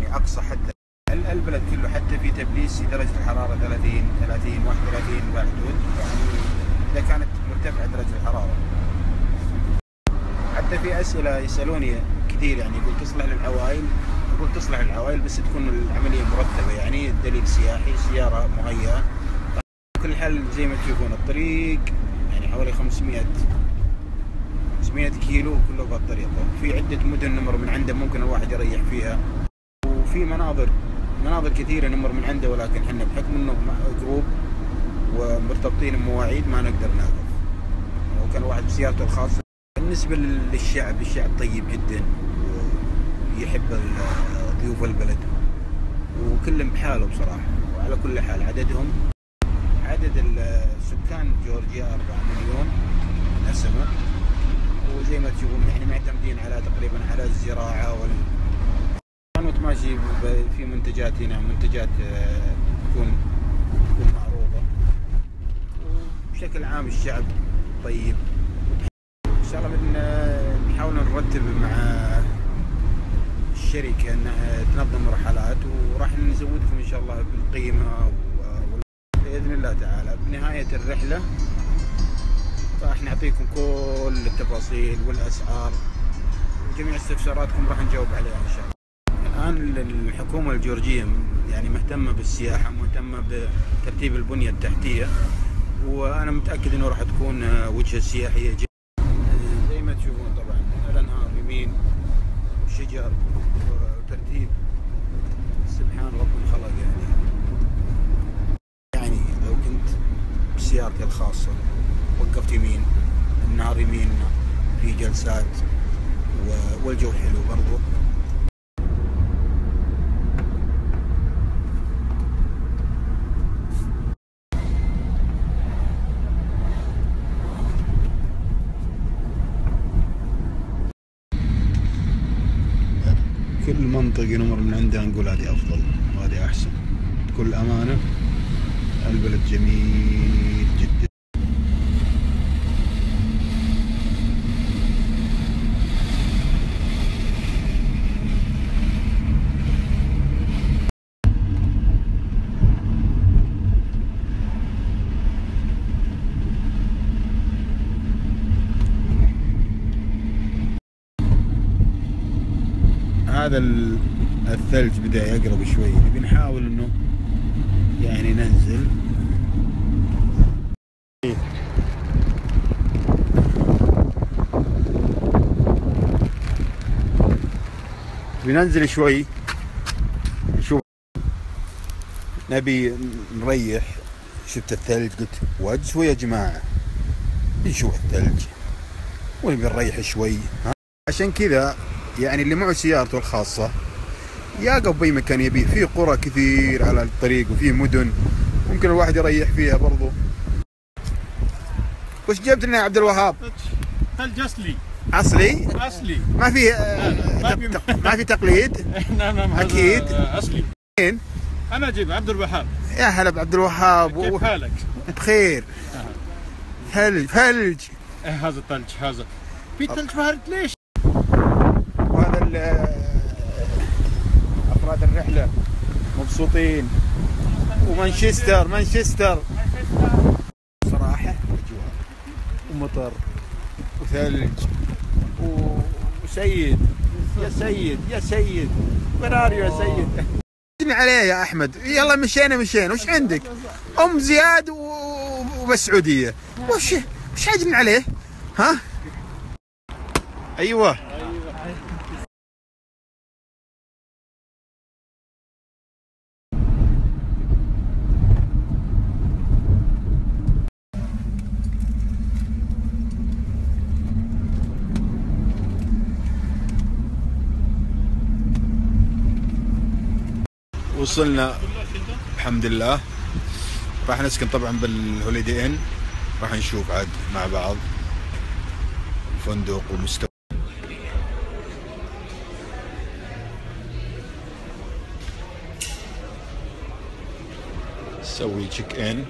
يعني اقصى حتى البلد كله، حتى في تبليس درجة الحرارة 30 31 بحدود، يعني اذا كانت مرتفعة درجة الحرارة. حتى في اسئلة يسألوني كثير، يعني يقول تصلح للعوائل؟ اقول تصلح للعوائل بس تكون العملية مرتبة، يعني دليل سياحي، سيارة مهيئة. كل حال زي ما تشوفون الطريق يعني حوالي 500 كيلو كله بهالطريقة. في عدة مدن نمر من عنده ممكن الواحد يريح فيها، وفي مناظر كثيرة نمر من عنده، ولكن احنا بحكم انه جروب ومرتبطين بمواعيد ما نقدر نقف. لو كان واحد بسيارته الخاصة. بالنسبة للشعب، الشعب طيب جدا ويحب ضيوف البلد، وكلهم بحاله بصراحة. وعلى كل حال عدد السكان جورجيا 4 مليون نسمة، وزي ما تشوفون يعني معتمدين على تقريبا على الزراعة ماشي في منتجات هنا، منتجات تكون معروضة. وبشكل عام الشعب طيب. ان شاء الله نحاول نرتب مع الشركة انها تنظم رحلات، وراح نزودكم ان شاء الله بالقيمة بإذن الله تعالى. بنهاية الرحلة راح نعطيكم كل التفاصيل والأسعار، وجميع استفساراتكم راح نجاوب عليها إن شاء الله. الآن الحكومة الجورجية يعني مهتمة بالسياحة، مهتمة بترتيب البنية التحتية، وأنا متأكد إنه راح تكون وجهة سياحية جدا. زي ما تشوفون طبعا الأنهار يمين، شجر وترتيب سبحان رب الخلق. يعني لو كنت بسيارتي الخاصة وقفت يمين، النهر يميننا، في جلسات والجو حلو برضو. كل منطقة نمر من عندها نقول هذه أفضل وهذه أحسن. بكل أمانة البلد جميل جدا. هذا الثلج بدأ يقرب شوي، بنحاول انه يعني ننزل. بننزل شوي نشوف، نبي نريح. شفت الثلج قلت وجهوا يا جماعة نشوف الثلج ونبي نريح شوي. عشان كذا يعني اللي معه سيارته الخاصة يقف بأي مكان يبيه. في قرى كثير على الطريق وفي مدن ممكن الواحد يريح فيها برضو. وش جبت لنا يا عبد الوهاب؟ ثلج أصلي. أصلي؟ ما في تقليد؟ نعم أكيد أصلي. مين؟ أنا أجيب عبد الوهاب. يا هلا بعبد الوهاب. كيف حالك؟ بخير. ثلج. هذا الثلج، هذا في ثلج بارد ليش؟ وهذا أفراد الرحلة مبسوطين. ومانشستر صراحة أجواء ومطر وثلج وسيد. يا سيد براريو يا سيد. عليه يا أحمد. يلا مشينا. وش عندك؟ أم زياد وبسعودية. وش حاجن عليه؟ ها؟ أيوة. وصلنا الحمد لله. راح نسكن طبعا بالهوليدي ان. راح نشوف عاد مع بعض فندق ومستوى. نسوي تشيك ان.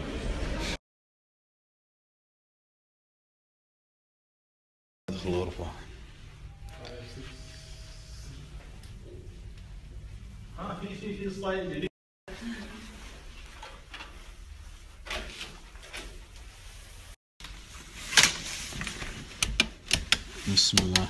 ندخل الغرفة. في ستايل جديد. بسم الله.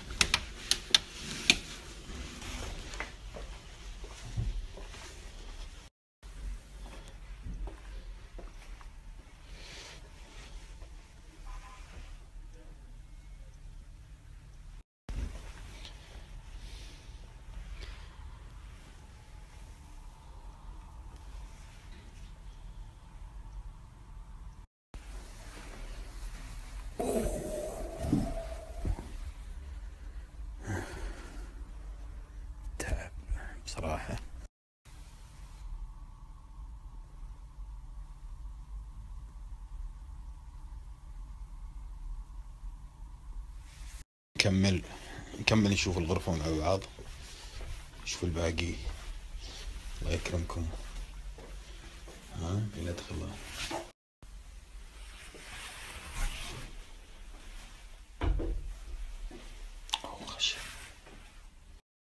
تعب بصراحة. نكمل نشوف الغرفة مع بعض، نشوف الباقي. الله يكرمكم. ندخل.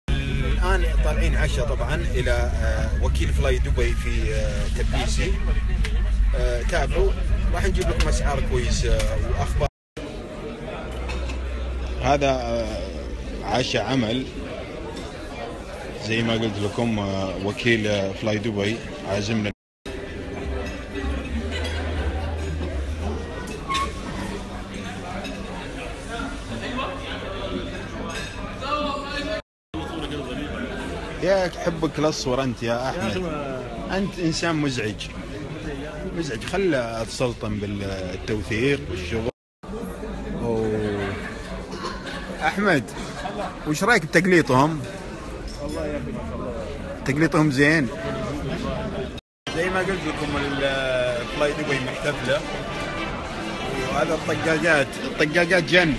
الآن طالعين عشاء طبعا إلى وكيل فلاي دبي في تبليسي. تابعوا، راح نجيب لكم أسعار كويسة وأخبار. هذا عشاء عمل زي ما قلت لكم. وكيل فلاي دبي عازمنا. يا تحبك الأصور أنت يا أحمد، أنت إنسان مزعج. خله تسلطن بالتوثيق والشغل. أحمد، وش رأيك بتقليطهم؟ والله يا أخي ما شاء الله تقليطهم زين. زي ما قلت لكم الفلاي دبي محتفلة، وهذا الطقاقات جن.